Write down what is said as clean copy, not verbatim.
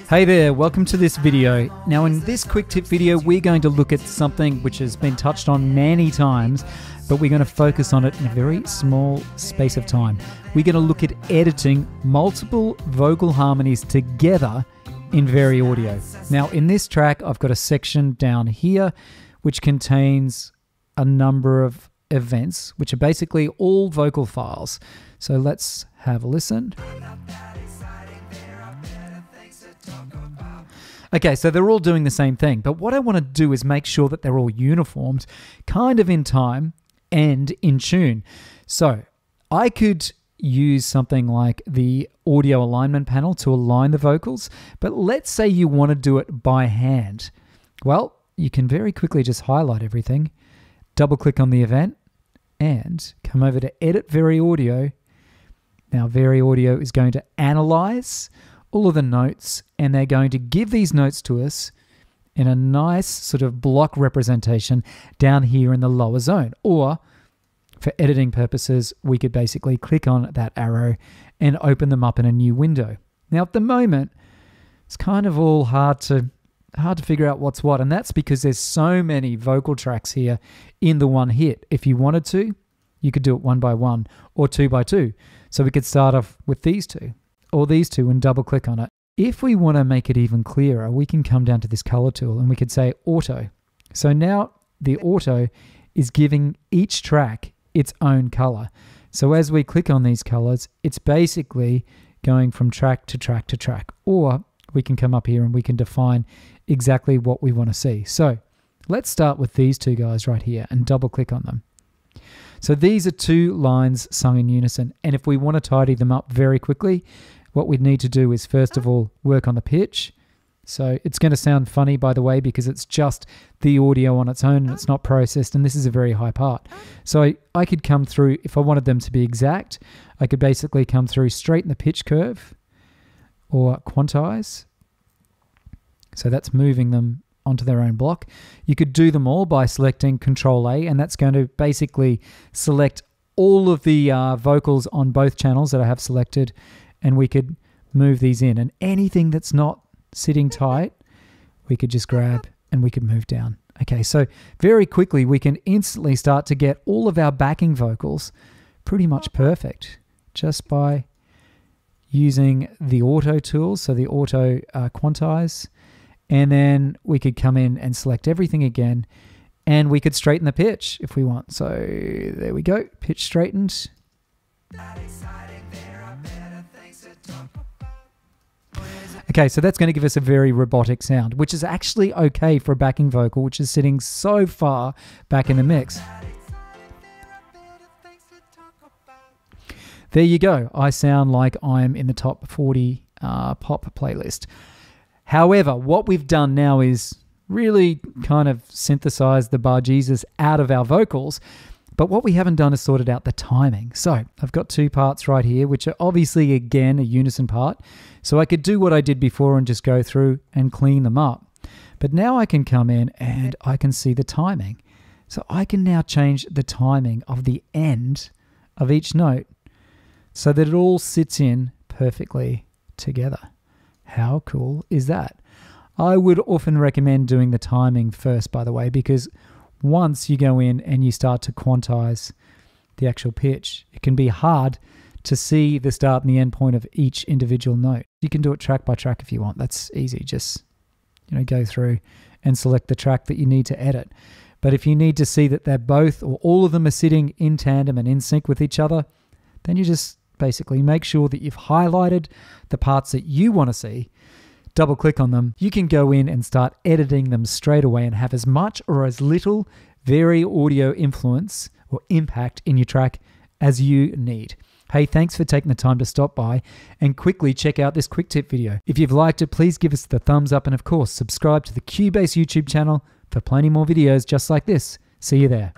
Hey there, welcome to this video. Now in this quick tip video, we're going to look at something which has been touched on many times, but we're going to focus on it in a very small space of time. We're going to look at editing multiple vocal harmonies together in VariAudio. Now in this track, I've got a section down here which contains a number of events, which are basically all vocal files. So let's have a listen. Okay, so they're all doing the same thing, but what I want to do is make sure that they're all uniformed, kind of in time and in tune. So I could use something like the audio alignment panel to align the vocals, but let's say you want to do it by hand. Well, you can very quickly just highlight everything, double click on the event, and come over to Edit VariAudio. Now VariAudio is going to analyze all of the notes, and they're going to give these notes to us in a nice sort of block representation down here in the lower zone. Or for editing purposes, we could basically click on that arrow and open them up in a new window. Now at the moment, it's kind of all hard to figure out what's what, and that's because there's so many vocal tracks here in the one hit. If you wanted to, you could do it one by one or two by two. So we could start off with these two or these two and double click on it. If we want to make it even clearer, we can come down to this color tool and we could say auto. So now the auto is giving each track its own color. So as we click on these colors, it's basically going from track to track to track. Or we can come up here and we can define exactly what we want to see. So let's start with these two guys right here and double click on them. So these are two lines sung in unison, and if we want to tidy them up very quickly, what we'd need to do is first of all work on the pitch. So it's going to sound funny, by the way, because it's just the audio on its own and it's not processed, and this is a very high part. So I could come through, if I wanted them to be exact, I could basically come through, straighten the pitch curve or quantize. So that's moving them onto their own block. You could do them all by selecting Control A, and that's going to basically select all of the vocals on both channels that I have selected, and we could move these in. And anything that's not sitting tight, we could just grab and we could move down. Okay, so very quickly we can instantly start to get all of our backing vocals pretty much perfect just by using the auto tool, so the auto quantize. And then we could come in and select everything again, and we could straighten the pitch if we want. So there we go, pitch straightened. Okay, so that's going to give us a very robotic sound, which is actually okay for a backing vocal, which is sitting so far back in the mix. There you go. I sound like I'm in the top 40 pop playlist. However, what we've done now is really kind of synthesize the bar Jesus out of our vocals, but what we haven't done is sorted out the timing. So I've got two parts right here, which are obviously, again, a unison part. So I could do what I did before and just go through and clean them up. But now I can come in and I can see the timing. So I can now change the timing of the end of each note so that it all sits in perfectly together. How cool is that? I would often recommend doing the timing first, by the way, because once you go in and you start to quantize the actual pitch, it can be hard to see the start and the end point of each individual note. You can do it track by track if you want. That's easy. Just, go through and select the track that you need to edit. But if you need to see that they're both or all of them are sitting in tandem and in sync with each other, then you just basically make sure that you've highlighted the parts that you want to see, double click on them. You can go in and start editing them straight away and have as much or as little VariAudio influence or impact in your track as you need. Hey, thanks for taking the time to stop by and quickly check out this quick tip video. If you've liked it, please give us the thumbs up and of course, subscribe to the Cubase YouTube channel for plenty more videos just like this. See you there.